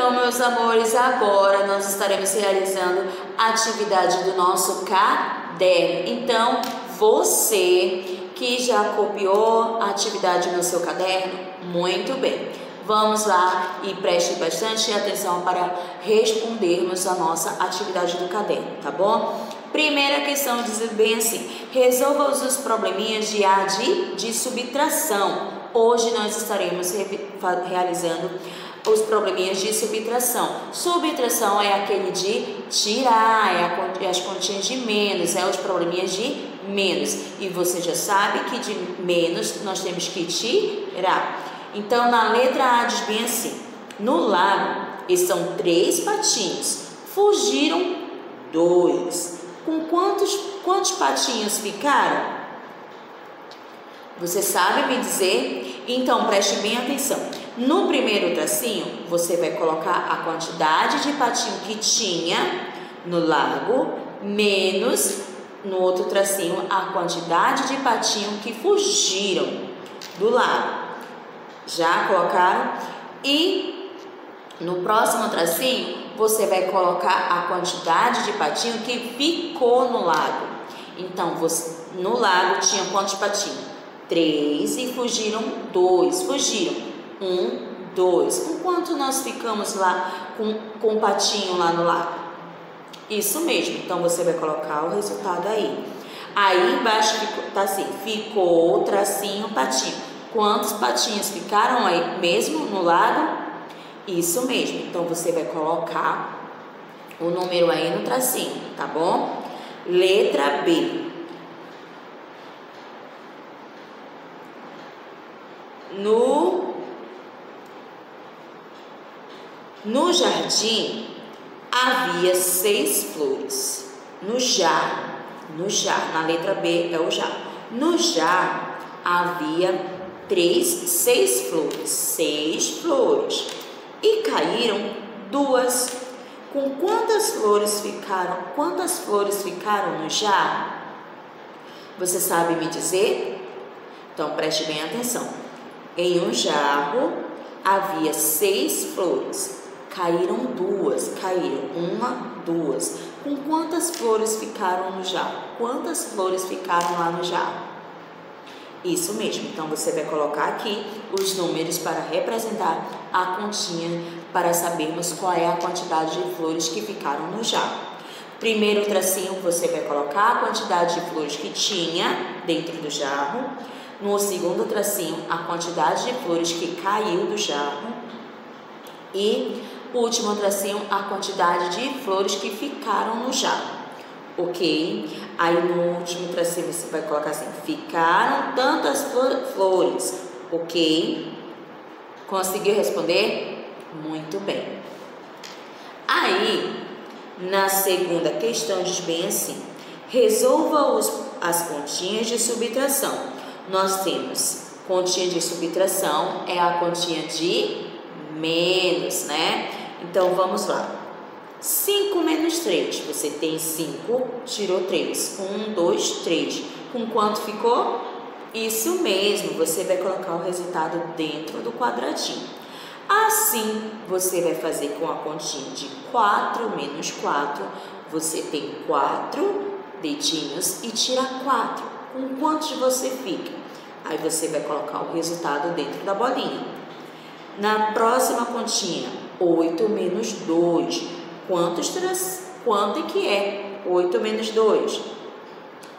Então, meus amores, agora nós estaremos realizando a atividade do nosso caderno. Então, você que já copiou a atividade no seu caderno, muito bem. Vamos lá e preste bastante atenção para respondermos a nossa atividade do caderno, tá bom? Primeira questão diz bem assim: resolva os probleminhas de subtração. Hoje nós estaremos realizando os probleminhas de subtração. Subtração é aquele de tirar, é as continhas de menos, é os probleminhas de menos. E você já sabe que de menos nós temos que tirar. Então, na letra A diz bem assim: no lago estão 3 patinhos, fugiram 2. Com quantos patinhos ficaram? Você sabe me dizer? Então, preste bem atenção. No primeiro tracinho, você vai colocar a quantidade de patinho que tinha no lago, menos, no outro tracinho, a quantidade de patinho que fugiram do lago. Já colocaram? E no próximo tracinho, você vai colocar a quantidade de patinho que ficou no lago. Então, no lago tinha quantos patinhos? 3 e fugiram 2. Fugiram 1, 2. Com quanto nós ficamos lá com o patinho lá no lago? Isso mesmo. Então, você vai colocar o resultado aí. Aí embaixo tá assim: ficou, tracinho, patinho. Quantos patinhos ficaram aí mesmo no lago? Isso mesmo. Então, você vai colocar o número aí no tracinho, tá bom? Letra B. No jardim havia 6 flores. No jarro, na letra B é o jarro. No jarro havia 6 flores. 6 flores. E caíram 2. Com quantas flores ficaram? Quantas flores ficaram no jarro? Você sabe me dizer? Então, preste bem atenção. Em um jarro havia 6 flores. Caíram 2. Caíram 1, 2. Com quantas flores ficaram no jarro? Quantas flores ficaram lá no jarro? Isso mesmo. Então, você vai colocar aqui os números para representar a continha, para sabermos qual é a quantidade de flores que ficaram no jarro. Primeiro tracinho, você vai colocar a quantidade de flores que tinha dentro do jarro. No segundo tracinho, a quantidade de flores que caiu do jarro. E o último tracinho, a quantidade de flores que ficaram no jarro. Ok? Aí no último tracinho você vai colocar assim: ficaram tantas flores. Ok? Conseguiu responder? Muito bem. Aí, na segunda questão diz bem assim: resolva as continhas de subtração. Nós temos continha de subtração, é a continha de menos, né? Então, vamos lá. 5 menos 3. Você tem 5, tirou 3. 1, 2, 3. Com quanto ficou? Isso mesmo. Você vai colocar o resultado dentro do quadradinho. Assim, você vai fazer com a continha de 4 menos 4. Você tem 4 dedinhos e tira 4. Com quantos você fica? Aí você vai colocar o resultado dentro da bolinha. Na próxima continha, 8 menos 2. Quanto é que é 8 menos 2?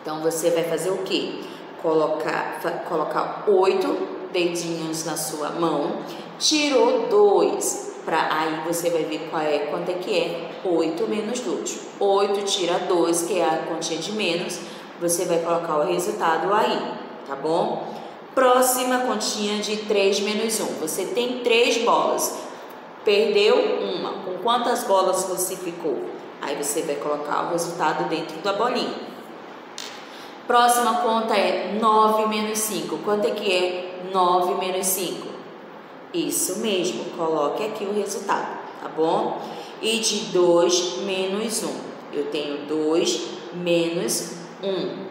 Então, você vai fazer o quê? Colocar 8 dedinhos na sua mão, tirou 2. Aí você vai ver quanto é que é 8 menos 2. 8 tira 2, que é a continha de menos. Você vai colocar o resultado aí, tá bom? Próxima continha de 3 menos 1. Você tem 3 bolas. Perdeu uma. Com quantas bolas você ficou? Aí você vai colocar o resultado dentro da bolinha. Próxima conta é 9 menos 5. Quanto é que é 9 menos 5? Isso mesmo. Coloque aqui o resultado, tá bom? E de 2 menos 1. Eu tenho 2 menos 1.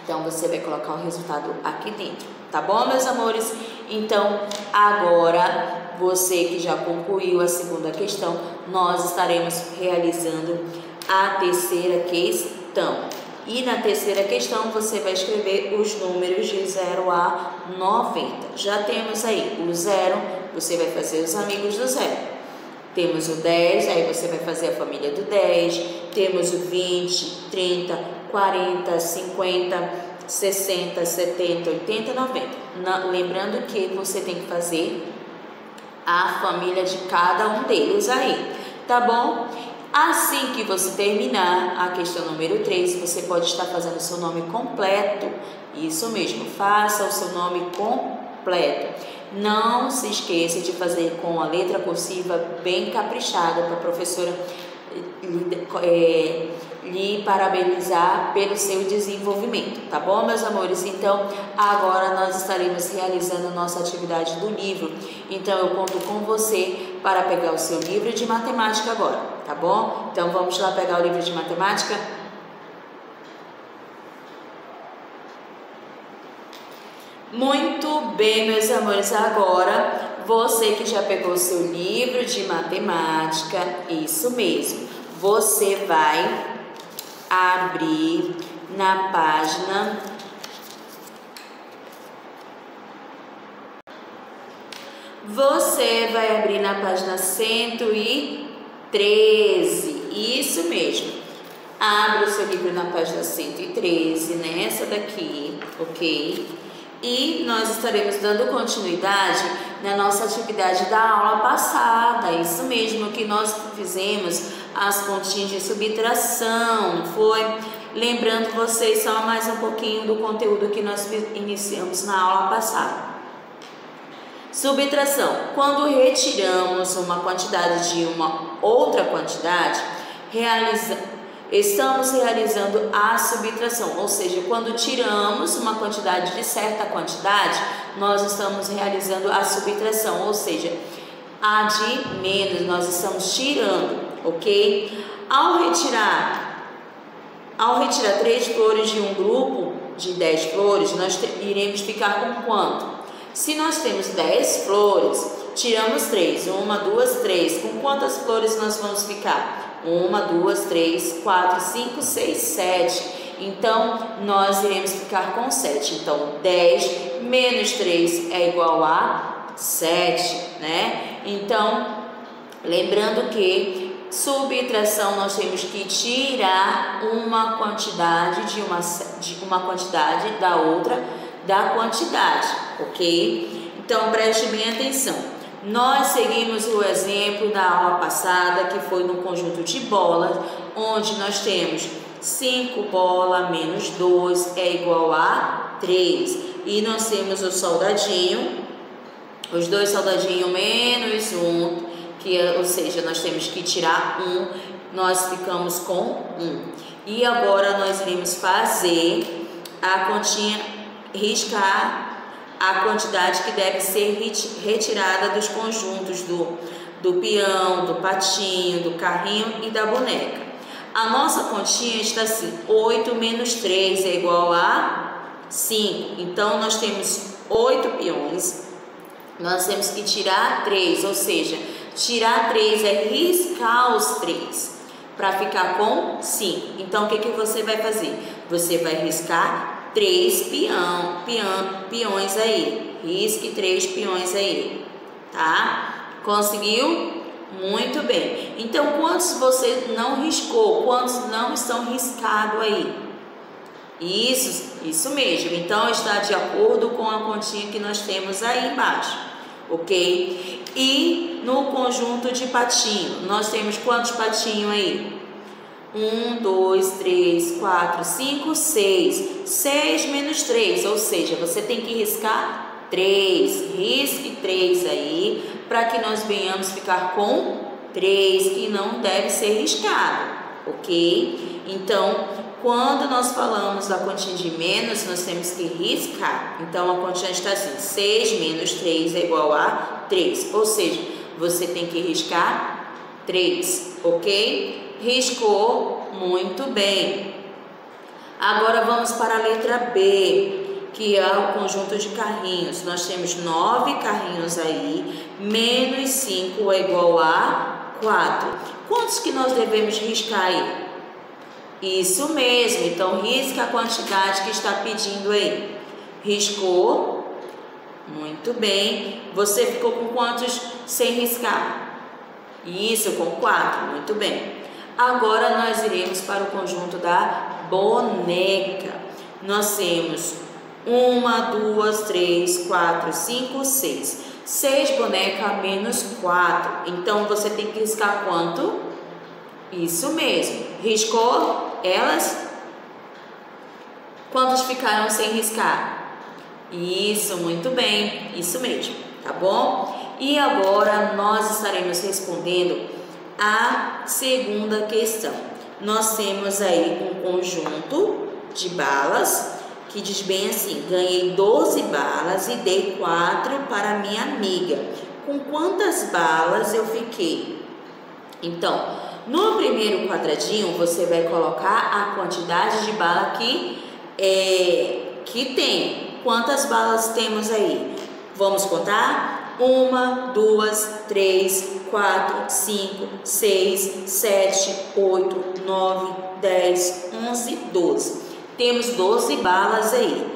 Então, você vai colocar o resultado aqui dentro, tá bom, meus amores? Então, agora você que já concluiu a segunda questão, nós estaremos realizando a terceira questão. E na terceira questão você vai escrever os números de 0 a 90. Já temos aí o 0, você vai fazer os amigos do 0. Temos o 10, aí você vai fazer a família do 10. Temos o 20, 30, 40, 50, 60, 70, 80, 90. Lembrando que você tem que fazer a família de cada um deles aí, tá bom? Assim que você terminar a questão número 3, você pode estar fazendo o seu nome completo. Isso mesmo, faça o seu nome completo. Não se esqueça de fazer com a letra cursiva bem caprichada para a professora lhe parabenizar pelo seu desenvolvimento, tá bom, meus amores? Então, agora nós estaremos realizando nossa atividade do livro. Então, eu conto com você para pegar o seu livro de matemática agora, tá bom? Então, vamos lá pegar o livro de matemática? Muito bem, meus amores, agora você que já pegou o seu livro de matemática, isso mesmo, você vai abrir na página 113, isso mesmo. Abra o seu livro na página 113, nessa daqui, ok? E nós estaremos dando continuidade na nossa atividade da aula passada, isso mesmo que nós fizemos, as continhas de subtração, foi? Lembrando vocês só mais um pouquinho do conteúdo que nós iniciamos na aula passada. Subtração, quando retiramos uma quantidade de uma outra quantidade, estamos realizando a subtração, ou seja, quando tiramos uma quantidade de certa quantidade, nós estamos realizando a subtração, ou seja, a de menos, nós estamos tirando, ok? Ao retirar 3 flores de um grupo de 10 flores, nós iremos ficar com quanto? Se nós temos 10 flores, tiramos 3, 1, 2, 3, com quantas flores nós vamos ficar? 1, 2, 3, 4, 5, 6, 7. Então, nós iremos ficar com 7. Então, 10 menos 3 é igual a 7, né? Então, lembrando que subtração nós temos que tirar uma quantidade de uma quantidade da outra da quantidade, ok? Então, preste bem atenção. Nós seguimos o exemplo da aula passada, que foi no conjunto de bolas, onde nós temos 5 bolas menos 2 é igual a 3. E nós temos o soldadinho, os dois soldadinhos menos 1, ou seja, nós temos que tirar 1, nós ficamos com 1. E agora nós iremos fazer a continha, riscar a quantidade que deve ser retirada dos conjuntos do peão, do patinho, do carrinho e da boneca. A nossa continha está assim, 8 menos 3 é igual a 5. Então, nós temos 8 peões, nós temos que tirar 3, ou seja, tirar 3 é riscar os 3, para ficar com 5. Então, o que você vai fazer? Você vai riscar 3 peões aí, risque 3 peões aí, tá? Conseguiu? Muito bem. Então, quantos você não riscou? Quantos não estão riscados aí? Isso mesmo. Então, está de acordo com a continha que nós temos aí embaixo, ok? E no conjunto de patinho, nós temos quantos patinhos aí? 1, 2, 3, 4, 5, 6. 6 menos 3, ou seja, você tem que riscar 3. Risque 3 aí, para que nós venhamos ficar com 3, que não deve ser riscado, ok? Então, quando nós falamos da continha de menos, nós temos que riscar. Então, a continha está assim, 6 menos 3 é igual a 3, ou seja, você tem que riscar 3, ok? Riscou, muito bem. Agora vamos para a letra B. que é o conjunto de carrinhos. Nós temos 9 carrinhos aí, menos 5 é igual a 4. Quantos que nós devemos riscar aí? Isso mesmo, então risca a quantidade que está pedindo aí. Riscou? Muito bem. Você ficou com quantos sem riscar? Isso, com 4, muito bem. Agora nós iremos para o conjunto da boneca. Nós temos 1, 2, 3, 4, 5, 6. 6 bonecas menos 4. Então você tem que riscar quanto? Isso mesmo. Riscou elas? Quantos ficaram sem riscar? Isso, muito bem. Isso mesmo, tá bom? E agora nós estaremos respondendo a segunda questão. Nós temos aí um conjunto de balas que diz bem assim: ganhei 12 balas e dei 4 para minha amiga. Com quantas balas eu fiquei? Então, no primeiro quadradinho você vai colocar a quantidade de bala que tem. Quantas balas temos aí? Vamos contar? 1, 2, 3, 4, 5, 6, 7, 8, 9, 10, 11, 12. Temos 12 balas aí.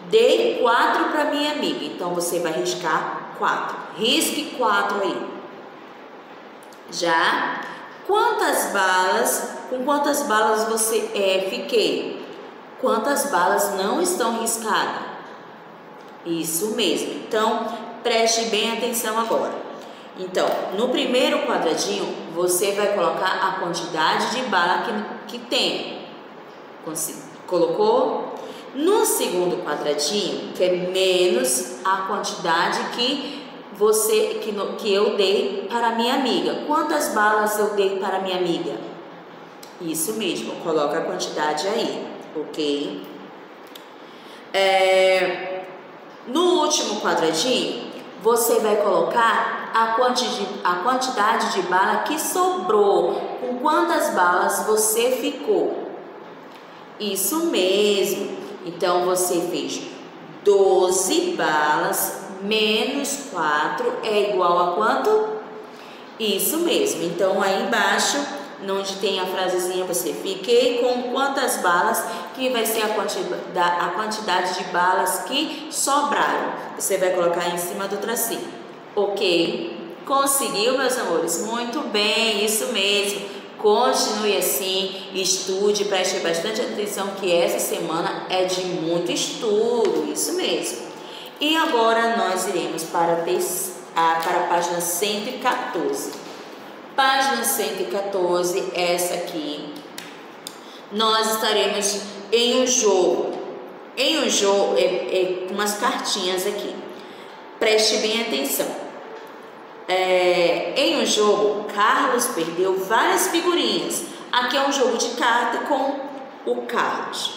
Dei 4 para minha amiga, então você vai riscar 4. Risque 4 aí. Já? Com quantas balas você fiquei? Quantas balas não estão riscadas? Isso mesmo. Então, preste bem atenção agora. Então, no primeiro quadradinho, você vai colocar a quantidade de bala que tem. Colocou? No segundo quadradinho, que é menos a quantidade que eu dei para minha amiga. Quantas balas eu dei para minha amiga? Isso mesmo, coloca a quantidade aí, ok? No último quadradinho, você vai colocar a quantidade de bala que sobrou. Com quantas balas você ficou? Isso mesmo. Então, você fez 12 balas menos 4 é igual a quanto? Isso mesmo. Então, aí embaixo, onde tem a frasezinha, você fiquei com quantas balas, que vai ser a quantidade de balas que sobraram. Você vai colocar em cima do tracinho. Ok? Conseguiu, meus amores? Muito bem, isso mesmo. Continue assim, estude, preste bastante atenção que essa semana é de muito estudo, isso mesmo. E agora nós iremos para a página 114. Página 114, essa aqui, nós estaremos em um jogo. Em um jogo, umas cartinhas aqui. Preste bem atenção. Em um jogo, Carlos perdeu várias figurinhas. Aqui é um jogo de carta com o Carlos.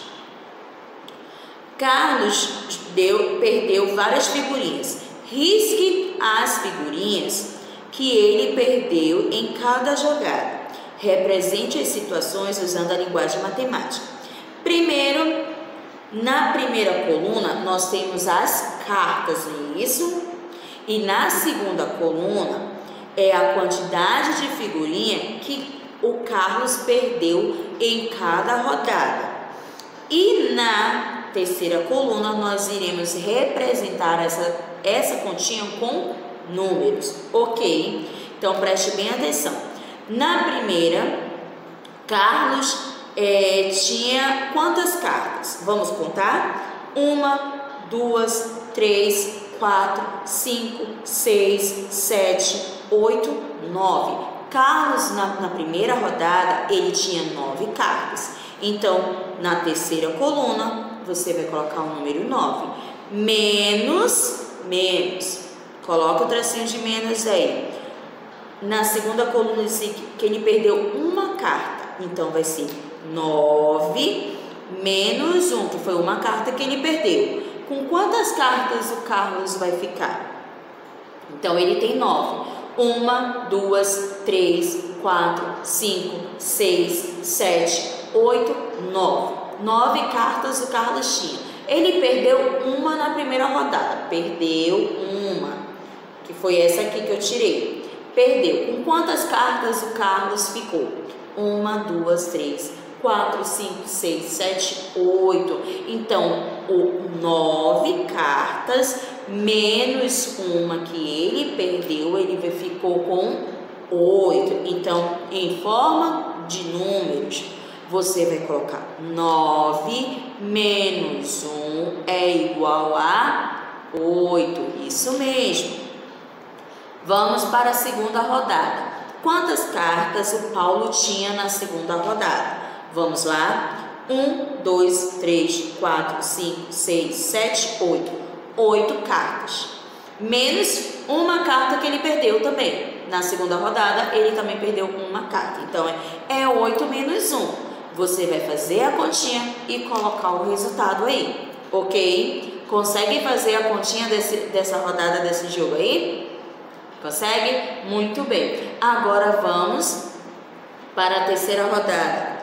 Carlos perdeu várias figurinhas. Risque as figurinhas que ele perdeu em cada jogada. Represente as situações usando a linguagem matemática. Primeiro, na primeira coluna, nós temos as cartas, não é isso? E na segunda coluna é a quantidade de figurinha que o Carlos perdeu em cada rodada. E na terceira coluna nós iremos representar essa continha com números, ok? Então preste bem atenção. Na primeira, Carlos tinha quantas cartas? Vamos contar? 1, 2, 3, 4, 5, 6, 7, 8, 9. Carlos, na primeira rodada, ele tinha 9 cartas. Então, na terceira coluna, você vai colocar o número 9. Menos. Coloca o tracinho de menos aí. Na segunda coluna, que ele perdeu uma carta. Então, vai ser 9 menos 1, que foi uma carta que ele perdeu. Com quantas cartas o Carlos vai ficar? Então, ele tem 9. 1, 2, 3, 4, 5, 6, 7, 8, 9. 9 cartas o Carlos tinha. Ele perdeu uma na primeira rodada. Perdeu uma, que foi essa aqui que eu tirei. Perdeu. Com quantas cartas o Carlos ficou? 1, 2, 3, 4, 5, 6, 7, 8. Então, 9 cartas menos uma que ele perdeu, ele ficou com 8. Então, em forma de números, você vai colocar 9 menos 1 é igual a 8. Isso mesmo. Vamos para a segunda rodada. Quantas cartas o Paulo tinha na segunda rodada? Vamos lá. 1, 2, 3, 4, 5, 6, 7, 8. 8 cartas. Menos uma carta que ele perdeu também. Na segunda rodada, ele também perdeu uma carta. Então, é 8 menos 1. Você vai fazer a continha e colocar o resultado aí, ok? Consegue fazer a continha dessa rodada, desse jogo aí? Consegue? Muito bem. Agora vamos para a terceira rodada.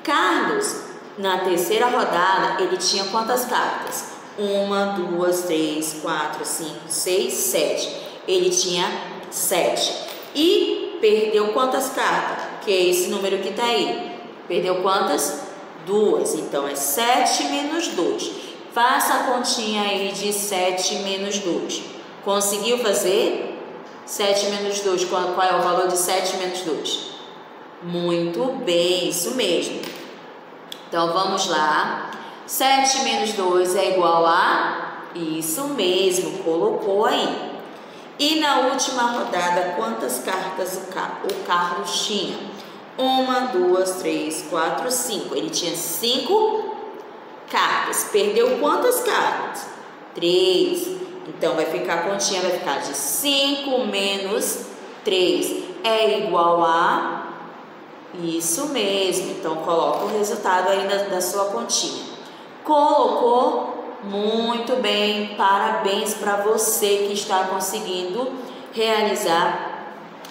Carlos, na terceira rodada, ele tinha quantas cartas? 1, 2, 3, 4, 5, 6, 7. Ele tinha 7. E perdeu quantas cartas? Que é esse número que está aí. Perdeu quantas? 2. Então, é 7 menos 2. Faça a continha aí de 7 menos 2. Conseguiu fazer? 7 menos 2. Qual é o valor de 7 menos 2? Muito bem, isso mesmo. Então, vamos lá. 7 menos 2 é igual a... Isso mesmo, colocou aí. E na última rodada, quantas cartas o Carlos tinha? 1, 2, 3, 4, 5. Ele tinha 5 cartas. Perdeu quantas cartas? 3. Então, vai ficar a continha, vai ficar de 5 menos 3. É igual a... Isso mesmo. Então, coloca o resultado aí da sua continha. Colocou? Muito bem. Parabéns para você que está conseguindo realizar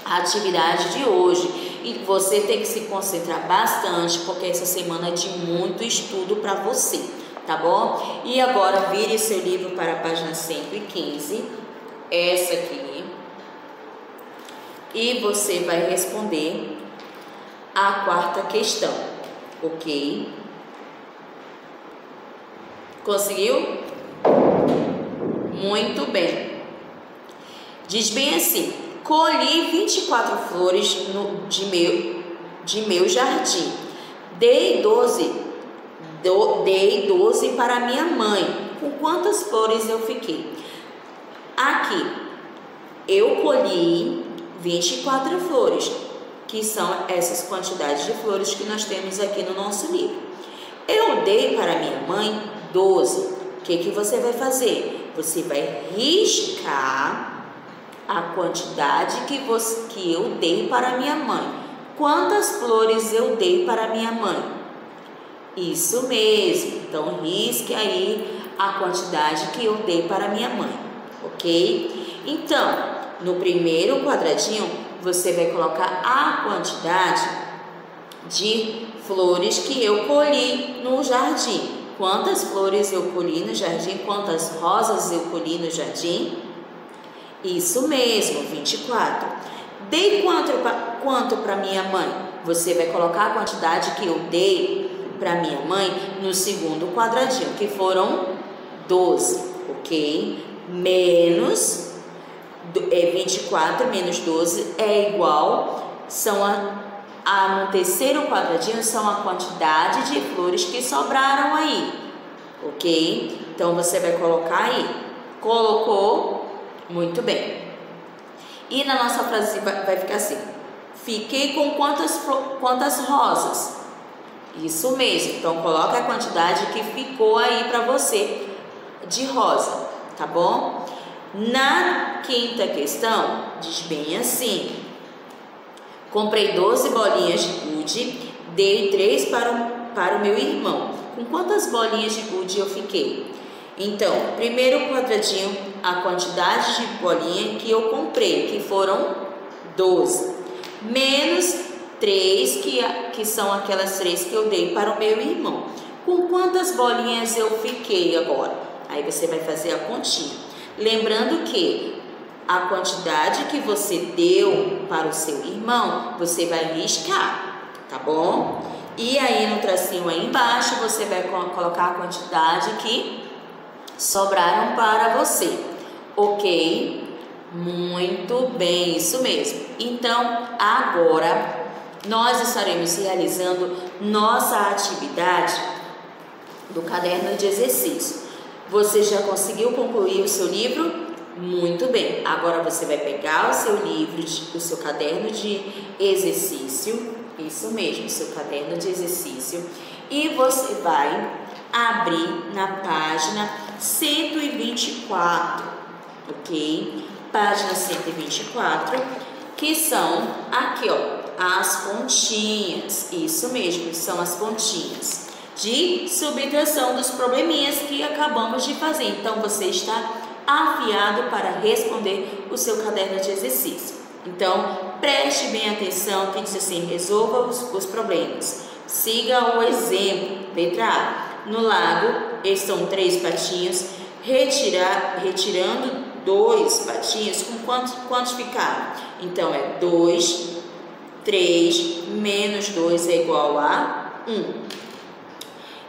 a atividade de hoje. E você tem que se concentrar bastante, porque essa semana é de muito estudo para você, tá bom? E agora vire seu livro para a página 115, essa aqui, e você vai responder a quarta questão, ok? Conseguiu? Muito bem. Diz bem assim: colhi 24 flores de meu jardim. Dei 12 para minha mãe. Com quantas flores eu fiquei? Aqui, eu colhi 24 flores, que são essas quantidades de flores que nós temos aqui no nosso livro. Eu dei para minha mãe 12. O que você vai fazer? Você vai riscar a quantidade que eu dei para minha mãe. Quantas flores eu dei para minha mãe? Isso mesmo. Então, risque aí a quantidade que eu dei para minha mãe, ok? Então, no primeiro quadradinho, você vai colocar a quantidade de flores que eu colhi no jardim. Quantas flores eu colhi no jardim? Quantas rosas eu colhi no jardim? Isso mesmo, 24. Dei quanto para minha mãe? Você vai colocar a quantidade que eu dei para minha mãe no segundo quadradinho, que foram 12, ok? Menos 24 menos 12 é igual, no terceiro quadradinho são a quantidade de flores que sobraram aí, ok? Então, você vai colocar aí. Colocou? Muito bem. E na nossa frase vai ficar assim: fiquei com quantas rosas? Isso mesmo. Então, coloca a quantidade que ficou aí para você de rosa, tá bom? Na quinta questão, diz bem assim: comprei 12 bolinhas de gude, dei 3 para o meu irmão. Com quantas bolinhas de gude eu fiquei? Então, primeiro quadradinho, a quantidade de bolinha que eu comprei, que foram 12, menos 3, que são aquelas 3 que eu dei para o meu irmão. Com quantas bolinhas eu fiquei agora? Aí você vai fazer a continha. Lembrando que a quantidade que você deu para o seu irmão, você vai riscar, tá bom? E aí no tracinho aí embaixo, você vai colocar a quantidade que sobraram para você, ok? Muito bem, isso mesmo. Então, agora, nós estaremos realizando nossa atividade do caderno de exercício. Você já conseguiu concluir o seu livro? Muito bem. Agora você vai pegar o seu livro, o seu caderno de exercício, isso mesmo, seu caderno de exercício, e você vai abrir na página 124, ok? Página 124, que são aqui, ó, as pontinhas, isso mesmo, são as pontinhas de subtração dos probleminhas que acabamos de fazer. Então, você está afiado para responder o seu caderno de exercício. Então, preste bem atenção, que diz assim, resolva os problemas. Siga o exemplo. Letra A. No lago estão 3 patinhos, retirando 2 patinhos, com quantos ficaram? Então, é 2, 3, menos 2 é igual a 1.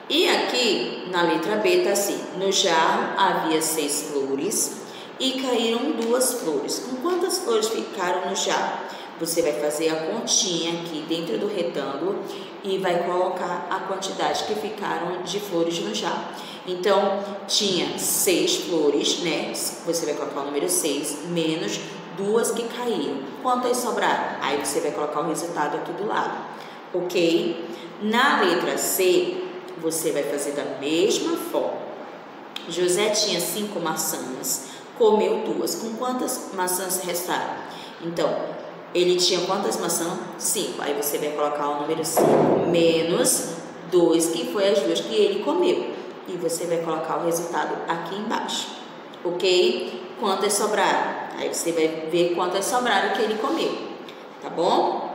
E aqui, na letra B, está assim, no jarro havia 6 flores e caíram 2 flores. Com quantas flores ficaram no jarro? Você vai fazer a continha aqui dentro do retângulo e vai colocar a quantidade que ficaram de flores no jarro. Então, tinha 6 flores, né? Você vai colocar o número 6, menos 2 que caíram. Quantas sobraram? Aí você vai colocar o resultado aqui do lado, ok? Na letra C, você vai fazer da mesma forma. José tinha 5 maçãs, comeu 2. Com quantas maçãs restaram? Então, ele tinha quantas maçãs? 5. Aí você vai colocar o número 5 menos 2, que foi as 2 que ele comeu. E você vai colocar o resultado aqui embaixo, ok? Quantas sobraram? Aí você vai ver quantas sobraram que ele comeu, tá bom?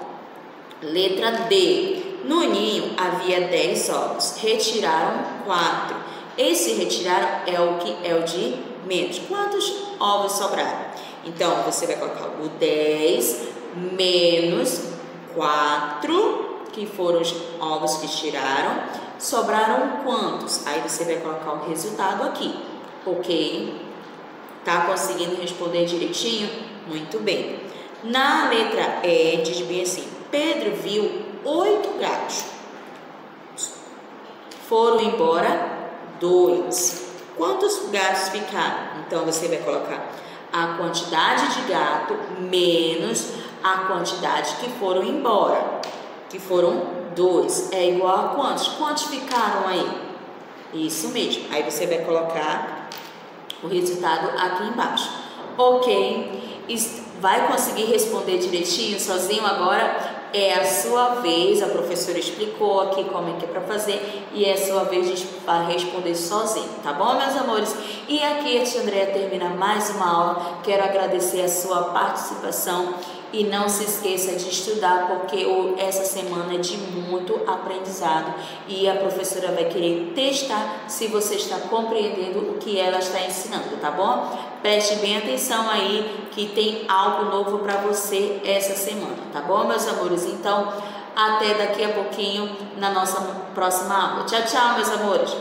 Letra D. No ninho havia 10 ovos, retiraram 4. Esse retiraram é o de menos. Quantos ovos sobraram? Então, você vai colocar o 10 menos 4, que foram os ovos que tiraram. Sobraram quantos? Aí você vai colocar o resultado aqui, ok? Tá conseguindo responder direitinho? Muito bem. Na letra E, diz bem assim, Pedro viu 8 gatos. Foram embora 2. Quantos gatos ficaram? Então, você vai colocar a quantidade de gato menos a quantidade que foram embora, que foram 2. É igual a quantos? Quantos ficaram aí? Isso mesmo. Aí você vai colocar o resultado aqui embaixo. Ok? Vai conseguir responder direitinho, sozinho agora? É a sua vez, a professora explicou aqui como é que é para fazer e é a sua vez de responder sozinho, tá bom, meus amores? E aqui a tia Andréia termina mais uma aula. Quero agradecer a sua participação e não se esqueça de estudar, porque essa semana é de muito aprendizado e a professora vai querer testar se você está compreendendo o que ela está ensinando, tá bom? Preste bem atenção aí que tem algo novo para você essa semana, tá bom, meus amores? Então, até daqui a pouquinho na nossa próxima aula. Tchau, tchau, meus amores!